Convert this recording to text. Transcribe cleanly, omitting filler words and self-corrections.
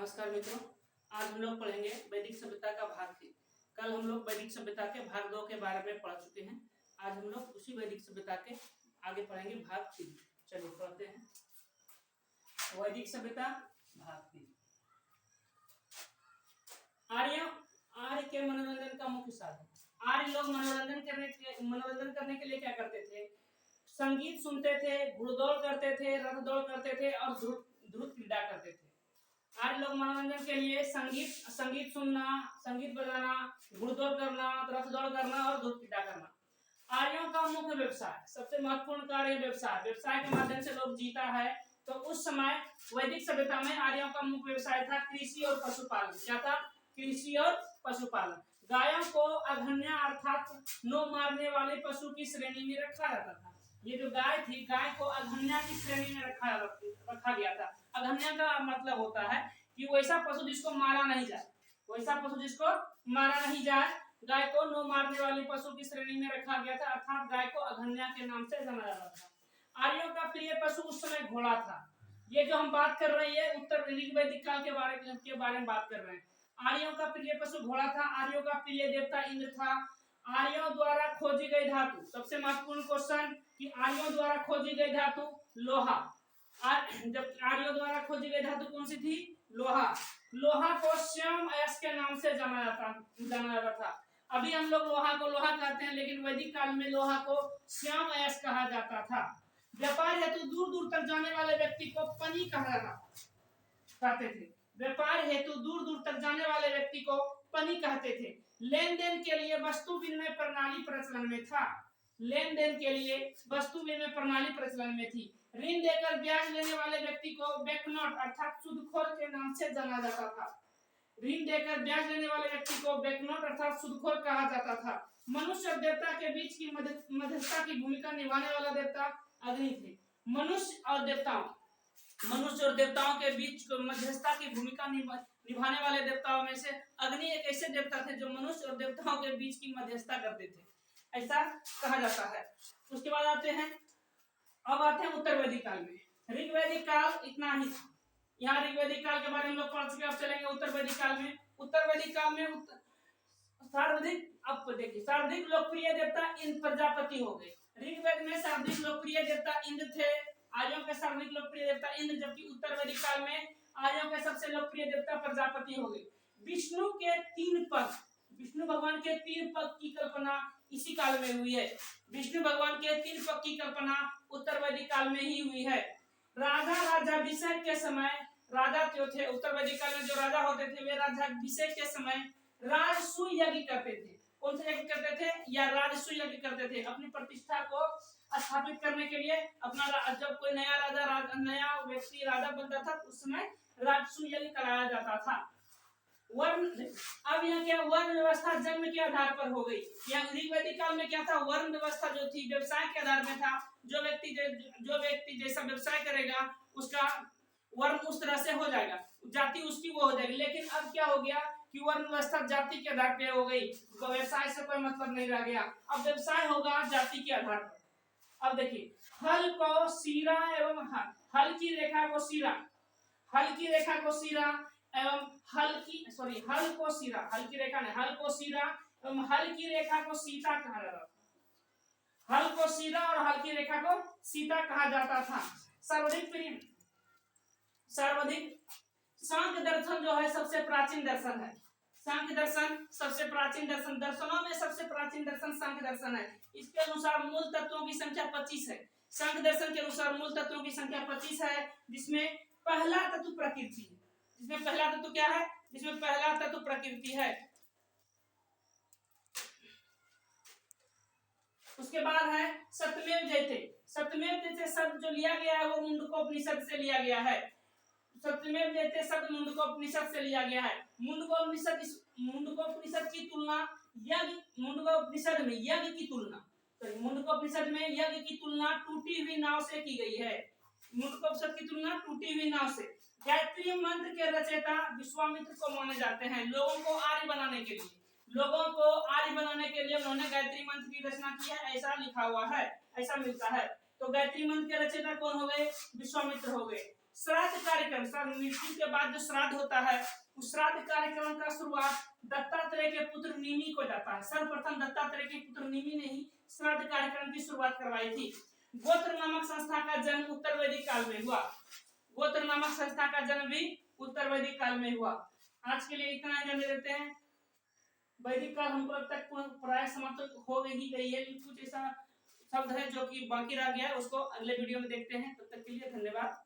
नमस्कार मित्रों, आज हम लोग पढ़ेंगे वैदिक सभ्यता का भाग 3। कल हम लोग वैदिक सभ्यता के भाग 2 के बारे में पढ़ चुके हैं। आज हम लोग उसी वैदिक सभ्यता के आगे पढ़ेंगे भाग 3। चलिए पढ़ते हैं वैदिक सभ्यता भाग 3। आर्य के मनोरंजन का मुख्य साधन। आर्य लोग मनोरंजन करने के लिए क्या करते थे? संगीत सुनते थे, घुड़दौड़ करते थे, रथ दौड़ करते थे और ध्रुव क्रीड़ा करते थे। आज लोग मनोरंजन के लिए संगीत सुनना, संगीत बजाना, घुड़दौड़ करना, रथ दौड़ करना और ध्रुव क्रीड़ा करना। आर्यों का मुख्य व्यवसाय, सबसे महत्वपूर्ण कार्य व्यवसाय के माध्यम से लोग जीता है। तो उस समय वैदिक सभ्यता में आर्यों का मुख्य व्यवसाय था कृषि और पशुपालन। क्या था? कृषि और पशुपालन। गायों को अघन्या अर्थात नो मारने वाले पशु की श्रेणी में रखा जाता था। ये जो गाय थी, गाय को अघन्या की श्रेणी में रखा गया था। अघन्या का मतलब होता है कि वैसा पशु जिसको मारा नहीं जाए, गाय को नो मारने वाली पशु की श्रेणी में रखा गया था, अर्थात गाय को अघन्या के नाम से जाना जाता था। आर्यों का प्रिय पशु उस समय घोड़ा था। ये जो हम बात कर रहे हैं उत्तर वैदिक काल के बारे में बात कर रहे हैं। आर्यों का प्रिय पशु घोड़ा था। आर्यों का प्रिय देवता इंद्र था। आर्यों द्वारा खोजी गई धातु, सबसे महत्वपूर्ण क्वेश्चन कि आर्यों द्वारा खोजी गई धातु लोहा। जब आर्यों द्वारा खोजी गई धातु कौन सी थी? लोहा को श्याम अयस्क के नाम से जाना जाता था। अभी हम लोग लोहा को लोहा कहते हैं, लेकिन वैदिक काल में लोहा को श्याम अयस्क कहा जाता था। व्यापार हेतु दूर दूर तक जाने वाले व्यक्ति को पनी कहते थे। व्यापार हेतु दूर दूर तक जाने वाले व्यक्ति को पनी कहते थे। लेन देन के लिए वस्तु विनिमय प्रणाली प्रचलन में था। ऋण देकर ब्याज लेने वाले व्यक्ति को बैंकनोट अर्थात सूदखोर के नाम से जाना जाता था। कहा जाता था। मनुष्य और देवता के बीच की मध्यस्थता की भूमिका निभाने वाला देवता अग्नि थे। मनुष्य और देवताओं के बीच मध्यस्थता की भूमिका निभाने वाले देवताओं में से अग्नि एक ऐसे देवता थे जो मनुष्य और देवताओं के बीच की मध्यस्थता करते थे, ऐसा कहा जाता है। उसके बाद आते हैं उत्तर वैदिक काल में। ऋग्वैदिक काल इतना ही था। यहाँ ऋग्वैदिक काल के बारे में लोग पढ़ चुके, अब चलेंगे उत्तर वैदिक काल में। उत्तर वैदिक काल में सर्वाधिक लोकप्रिय देवता इंद्र प्रजापति हो गए। ऋग्वेद में सर्वाधिक लोकप्रिय देवता इंद्र थे। आर्यों के सर्वाधिक लोकप्रिय देवता इंद्र, जबकि उत्तर वैदिक काल में आर्यों के सबसे लोकप्रिय देवता प्रजापति हो गए। विष्णु भगवान के 3 पद की कल्पना इसी काल में हुई है। विष्णु भगवान के 3 पद की कल्पना उत्तर वैदिक काल में ही हुई है। राजाभिषेक के समय राजा जो थे उत्तर वैदिक काल में, जो राजा होते थे वे राजाभिषेक के समय राजसूय यज्ञ करते थे। कौन सा यज्ञ करते थे? या राजसूय यज्ञ करते थे। अपनी प्रतिष्ठा को स्थापित करने के लिए जब कोई नया व्यक्ति राजा बनता था उस समय राजसूय यज्ञ कराया जाता था। अब यहाँ क्या वर्ण व्यवस्था जन्म के आधार पर हो गई। ऋग्वैदिक काल में क्या था? वर्ण व्यवस्था जो थी व्यवसाय के आधार में था। जो व्यक्ति जैसा व्यवसाय करेगा उसका वर्ण उस तरह से हो जाएगा, जाति उसकी वो हो जाएगी। लेकिन अब क्या हो गया कि वर्ण व्यवस्था जाति के आधार पे हो गई, व्यवसाय से कोई मतलब नहीं रह गया। अब व्यवसाय होगा जाति के आधार पर। अब देखिए, हल को सीरा एवं हल की रेखा को सीरा एवं हल को सीरा एवं हल की रेखा को सीता कहा जाता था। हल को सीरा और हल की रेखा को सीता कहा जाता था। सर्वाधिक सांख्य दर्शन जो है सबसे प्राचीन दर्शन है। सांख्य दर्शन सबसे प्राचीन दर्शन, दर्शनों में सबसे प्राचीन दर्शन सांख्य दर्शन है। इसके अनुसार मूल तत्वों की संख्या 25 है। सांख्य दर्शन के अनुसार मूल तत्वों की संख्या 25 है, जिसमें पहला तत्व प्रकृति है। जिसमें पहला तत्व क्या है? जिसमें पहला तत्व प्रकृति है। उसके बाद है सत्यमेव जयते शब्द जो लिया गया है वो मुंडकोपनिषद से लिया गया है। सत्यमेव जयते शब्द मुंडकोपनिषद से लिया गया है। मुंडकोपनिषद की तुलना मुंडकोपनिषद में यज्ञ की तुलना टूटी हुई नाव से की गई है। मुंडकोपनिषद की तुलना टूटी हुई नाव से। गायत्री मंत्र के रचयिता विश्वामित्र को माने जाते हैं। लोगों को आर्य बनाने के लिए उन्होंने गायत्री मंत्र की रचना की है, ऐसा लिखा हुआ है, ऐसा मिलता है। तो गायत्री मंत्र के रचयिता कौन हो गए? विश्वामित्र हो गए। श्राद्ध कार्यक्रम, मृत्यु के बाद जो श्राद्ध होता है उस श्राद्ध कार्यक्रम का शुरुआत दत्तात्रेय के पुत्र निमि को जाता है। सर्वप्रथम दत्तात्रेय के पुत्र निमि ने ही श्राद्ध कार्यक्रम की शुरुआत करवाई थी। गोत्र नामक संस्था का जन्म उत्तर वैदिक काल में हुआ। गोत्र नामक संस्था का जन्म भी उत्तर वैदिक काल में हुआ। आज के लिए इतना ही जाने देते हैं। वैदिक काल हमको अब तक प्राय समाप्त हो ही गई है, कुछ ऐसा शब्द है जो कि बाकी रह गया है, उसको अगले वीडियो में देखते हैं। तब तक के लिए धन्यवाद।